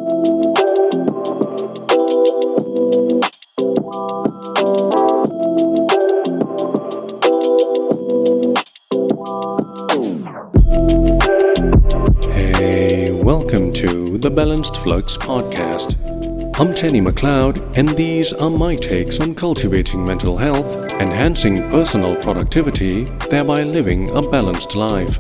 Hey, welcome to the Balanced FLUX podcast. I'm Tenny McLeod, and these are my takes on cultivating mental health, enhancing personal productivity, thereby living a balanced life.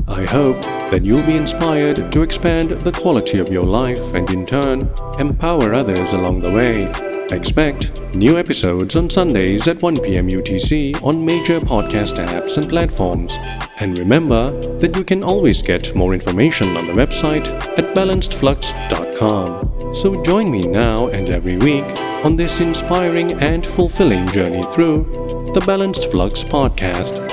I hope that you'll be inspired to expand the quality of your life and in turn, empower others along the way. Expect new episodes on Sundays at 1 p.m. UTC on major podcast apps and platforms. And remember that you can always get more information on the website at balancedflux.com. So join me now and every week on this inspiring and fulfilling journey through the Balanced FLUX podcast.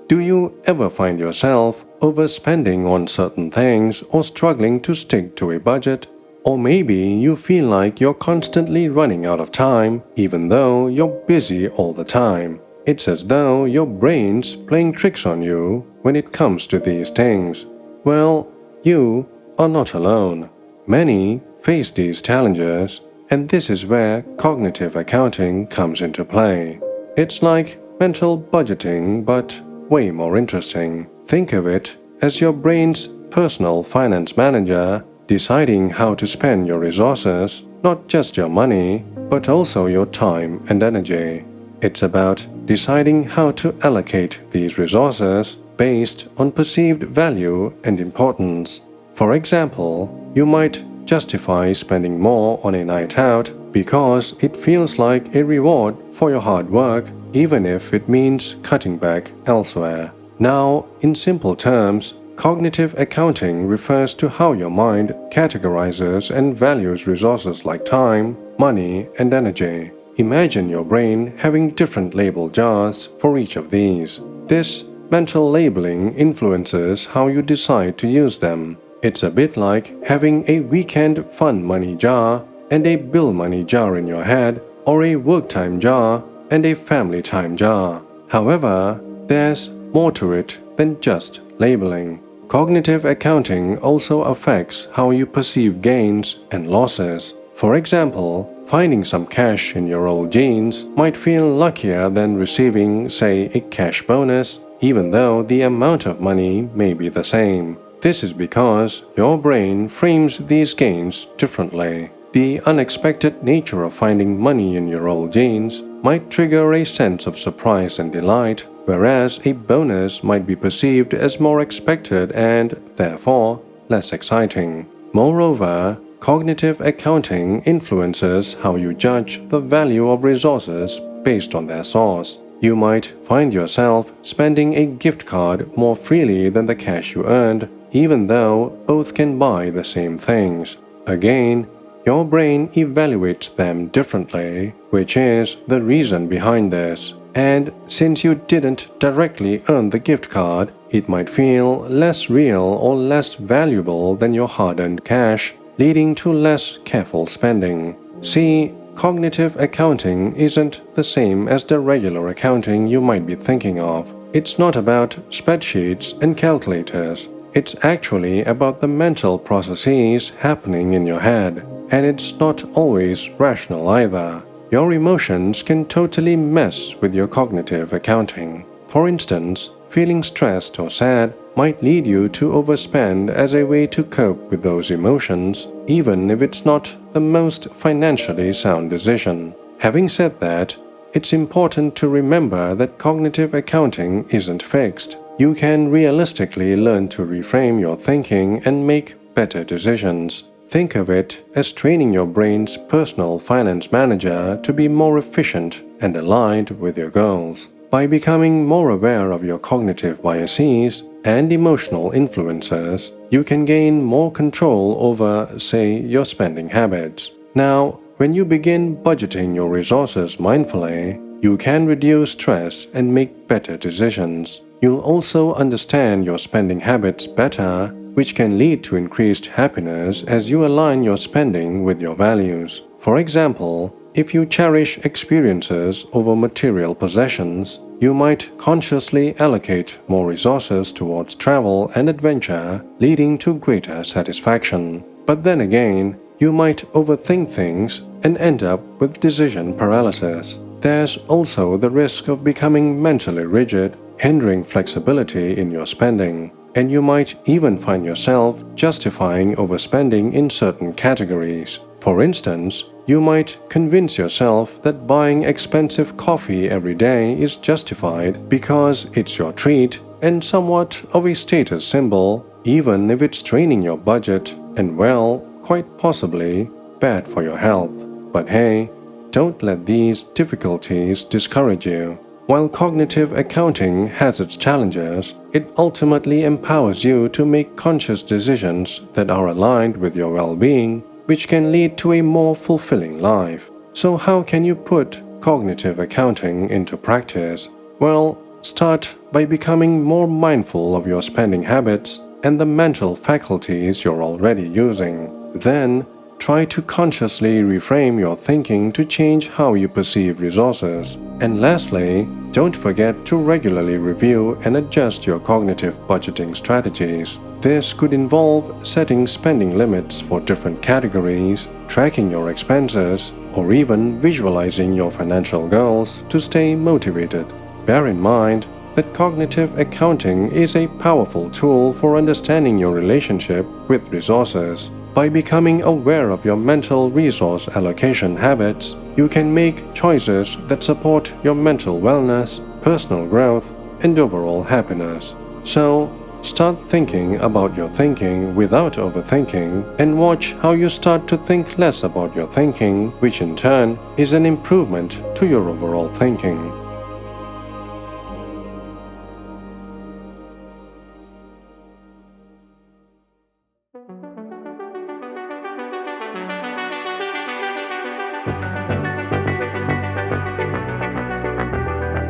Do you ever find yourself overspending on certain things or struggling to stick to a budget? Or maybe you feel like you're constantly running out of time even though you're busy all the time. It's as though your brain's playing tricks on you when it comes to these things. Well, you are not alone. Many face these challenges, and this is where cognitive accounting comes into play. It's like mental budgeting, but way more interesting. Think of it as your brain's personal finance manager, deciding how to spend your resources, not just your money, but also your time and energy. It's about deciding how to allocate these resources based on perceived value and importance. For example, you might justify spending more on a night out because it feels like a reward for your hard work, even if it means cutting back elsewhere. Now, in simple terms, cognitive accounting refers to how your mind categorizes and values resources like time, money, and energy. Imagine your brain having different label jars for each of these. This mental labeling influences how you decide to use them. It's a bit like having a weekend fun money jar and a bill money jar in your head, or a work time jar and a family time jar. However, there's more to it than just labeling. Cognitive accounting also affects how you perceive gains and losses. For example, finding some cash in your old jeans might feel luckier than receiving, say, a cash bonus, even though the amount of money may be the same. This is because your brain frames these gains differently. The unexpected nature of finding money in your old jeans might trigger a sense of surprise and delight, whereas a bonus might be perceived as more expected and, therefore, less exciting. Moreover, cognitive accounting influences how you judge the value of resources based on their source. You might find yourself spending a gift card more freely than the cash you earned, even though both can buy the same things. Again, your brain evaluates them differently, which is the reason behind this. And since you didn't directly earn the gift card, it might feel less real or less valuable than your hard-earned cash, leading to less careful spending. See, cognitive accounting isn't the same as the regular accounting you might be thinking of. It's not about spreadsheets and calculators. It's actually about the mental processes happening in your head. And it's not always rational either. Your emotions can totally mess with your cognitive accounting. For instance, feeling stressed or sad might lead you to overspend as a way to cope with those emotions, even if it's not the most financially sound decision. Having said that, it's important to remember that cognitive accounting isn't fixed. You can realistically learn to reframe your thinking and make better decisions. Think of it as training your brain's personal finance manager to be more efficient and aligned with your goals. By becoming more aware of your cognitive biases and emotional influences, you can gain more control over, say, your spending habits. Now, when you begin budgeting your resources mindfully, you can reduce stress and make better decisions. You'll also understand your spending habits better, which can lead to increased happiness as you align your spending with your values. For example, if you cherish experiences over material possessions, you might consciously allocate more resources towards travel and adventure, leading to greater satisfaction. But then again, you might overthink things and end up with decision paralysis. There's also the risk of becoming mentally rigid, hindering flexibility in your spending, and you might even find yourself justifying overspending in certain categories. For instance, you might convince yourself that buying expensive coffee every day is justified because it's your treat and somewhat of a status symbol, even if it's draining your budget and, well, quite possibly bad for your health. But hey, don't let these difficulties discourage you. While cognitive accounting has its challenges, it ultimately empowers you to make conscious decisions that are aligned with your well-being, which can lead to a more fulfilling life. So how can you put cognitive accounting into practice? Well, start by becoming more mindful of your spending habits and the mental faculties you're already using. Then, try to consciously reframe your thinking to change how you perceive resources. And lastly, don't forget to regularly review and adjust your cognitive budgeting strategies. This could involve setting spending limits for different categories, tracking your expenses, or even visualizing your financial goals to stay motivated. Bear in mind that cognitive accounting is a powerful tool for understanding your relationship with resources. By becoming aware of your mental resource allocation habits, you can make choices that support your mental wellness, personal growth, and overall happiness. So, start thinking about your thinking without overthinking, and watch how you start to think less about your thinking, which in turn is an improvement to your overall thinking.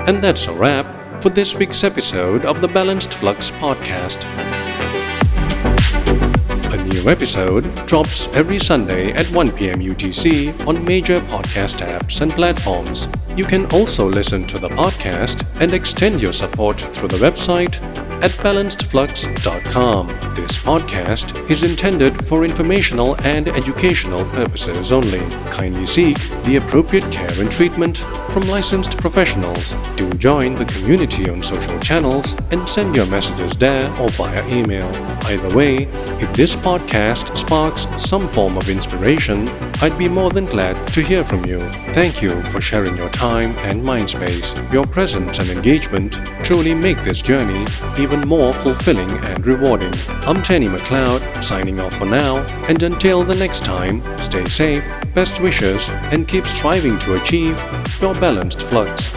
And that's a wrap for this week's episode of the Balanced Flux podcast. A new episode drops every Sunday at 1 p.m. UTC on major podcast apps and platforms. You can also listen to the podcast and extend your support through the website at balancedflux.com. This podcast is intended for informational and educational purposes only. Kindly seek the appropriate care and treatment from licensed professionals. Do join the community on social channels and send your messages there or via email. Either way, if this podcast sparks some form of inspiration, I'd be more than glad to hear from you. Thank you for sharing your time and mind space. Your presence and engagement truly make this journey even more fulfilling and rewarding. I'm Tenny McLeod, signing off for now, and until the next time, stay safe, best wishes, and keep striving to achieve your balanced flux.